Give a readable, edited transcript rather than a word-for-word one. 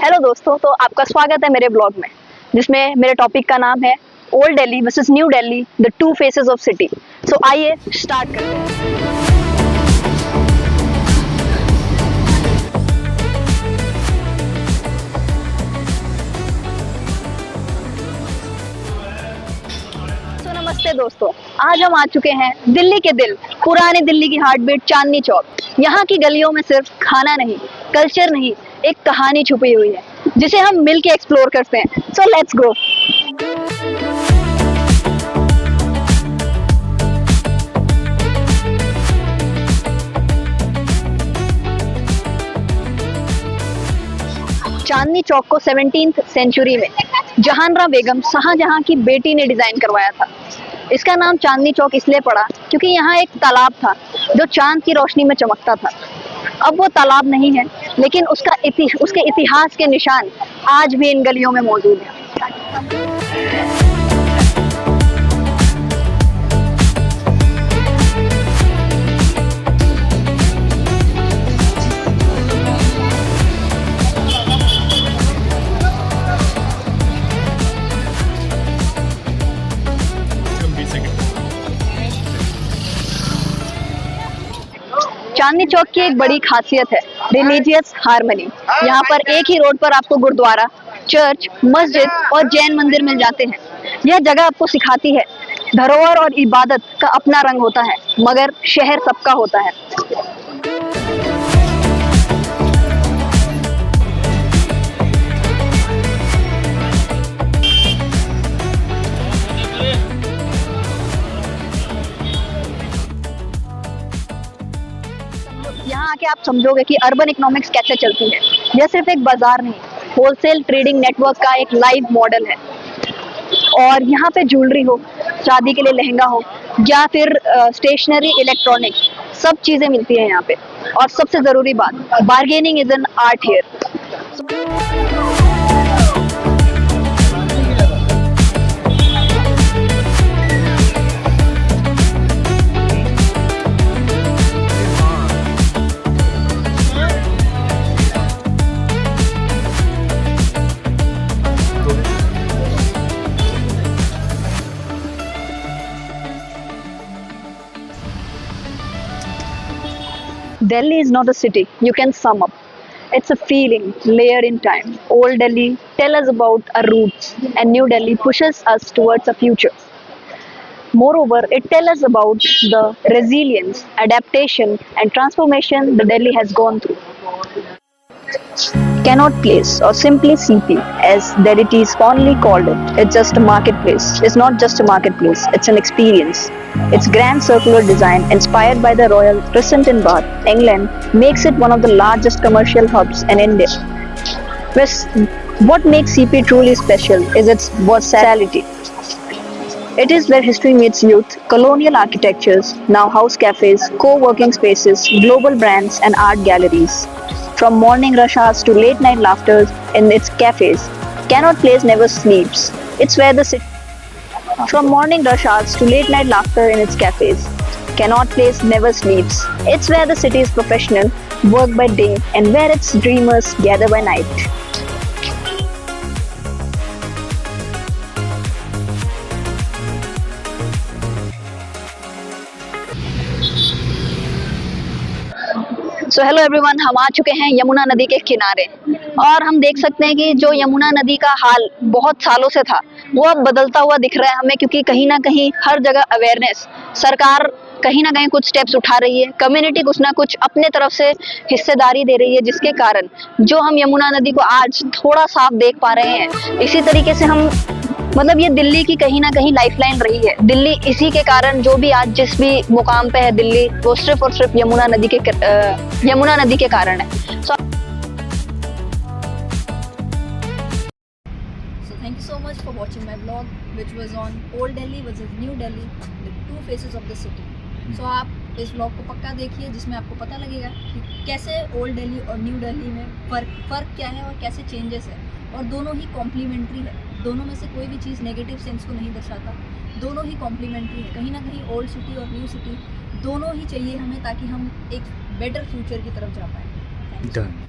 Hello दोस्तों, तो आपका स्वागत है मेरे ब्लॉग में, जिसमें मेरे टॉपिक का नाम है old Delhi versus new Delhi, the two faces of city. So आइए स्टार्ट करते हैं। नमस्ते दोस्तों, आज हम आ चुके हैं दिल्ली के दिल, पुरानी दिल्ली की हार्ट बीट चांदनी चौक। यहाँ की गलियों में सिर्फ खाना नहीं, कल्चर नहीं, एक कहानी छुपी हुई है जिसे हम मिलके एक्सप्लोर करते हैं। So let's go. Chandni Chowk को 17th सेंचुरी में जहानरा बेगम शाहजहां की बेटी ने डिजाइन करवाया था। इसका नाम चांदनी चौक इसलिए पड़ा क्योंकि यहाँ एक तालाब था जो चांद की रोशनी में चमकता था। अब वो तालाब नहीं है, लेकिन उसके इतिहास के निशान आज भी इन गलियों में मौजूद हैं। चांदनी चौक की एक बड़ी खासियत है रिलीजियस हार्मनी। यहाँ पर एक ही रोड पर आपको गुरुद्वारा, चर्च, मस्जिद और जैन मंदिर मिल जाते हैं। यह जगह आपको सिखाती है धरोहर और इबादत का अपना रंग होता है, मगर शहर सबका होता है। यहाँ आके आप समझोगे कि अर्बन इकोनॉमिक्स कैसे चलती है। यह सिर्फ एक बाजार नहीं, होलसेल ट्रेडिंग नेटवर्क का एक लाइव मॉडल है। और यहाँ पे ज्वेलरी हो, शादी के लिए लहंगा हो, या फिर स्टेशनरी, इलेक्ट्रॉनिक, सब चीजें मिलती हैं यहाँ पे। और सबसे जरूरी बात, bargaining is an art here. Delhi is not a city you can sum up. It's a feeling layered in time. Old Delhi tells us about our roots, and New Delhi pushes us towards a future. Moreover, it tells us about the resilience, adaptation, and transformation the Delhi has gone through. Cannot Place, or simply CP as Delhi is fondly called it, it's just a marketplace. It's not just a marketplace, it's an experience. Its grand circular design, inspired by the Royal Crescent in Bath, England, makes it one of the largest commercial hubs in India. What makes CP truly special is its versatility. It is where history meets youth, colonial architectures, now house cafes, co-working spaces, global brands and art galleries. From morning rush hours to late night laughter in its cafes, Cannot Place never sleeps. It's where the city. From morning rush hours to late night laughter in its cafes, Cannot Place never sleeps. It's where the city's professional work by day and where its dreamers gather by night. So hello everyone, हम आ चुके हैं यमुना नदी के किनारे और हम देख सकते हैं कि जो यमुना नदी का हाल बहुत सालों से था वो अब बदलता हुआ दिख रहा है हमें, क्योंकि कहीं ना कहीं हर जगह अवेयरनेस, सरकार कहीं ना कहीं कुछ स्टेप्स उठा रही है, कम्युनिटी कुछ ना कुछ अपने तरफ से हिस्सेदारी दे रही है, जिसके कारण जो हम यमुना नदी को आज थोड़ा साफ देख पा रहे हैं। इसी तरीके से हम ये दिल्ली की कहीं ना कहीं लाइफलाइन रही है। दिल्ली इसी के कारण जो भी आज जिस भी मुकाम पे है दिल्ली, वो सिर्फ और सिर्फ यमुना नदी के कारण है। So thank you so much for watching my vlog, which was on Old Delhi versus New Delhi, the two faces of the city. So आप इस vlog को पक्का देखिए, जिसमें आपको पता लगेगा कि कैसे ओल्ड दिल्ली और न्यू दिल्ली में फर्क क्या है और कैसे चेंजेस है। और दोनों ही कॉम्प्लीमेंट्री है, दोनों में से कोई भी चीज़ नेगेटिव सेंस को नहीं दर्शाता, दोनों ही कॉम्प्लीमेंट्री है। कहीं ना कहीं ओल्ड सिटी और न्यू सिटी दोनों ही चाहिए हमें, ताकि हम एक बेटर फ्यूचर की तरफ जा पाएँ।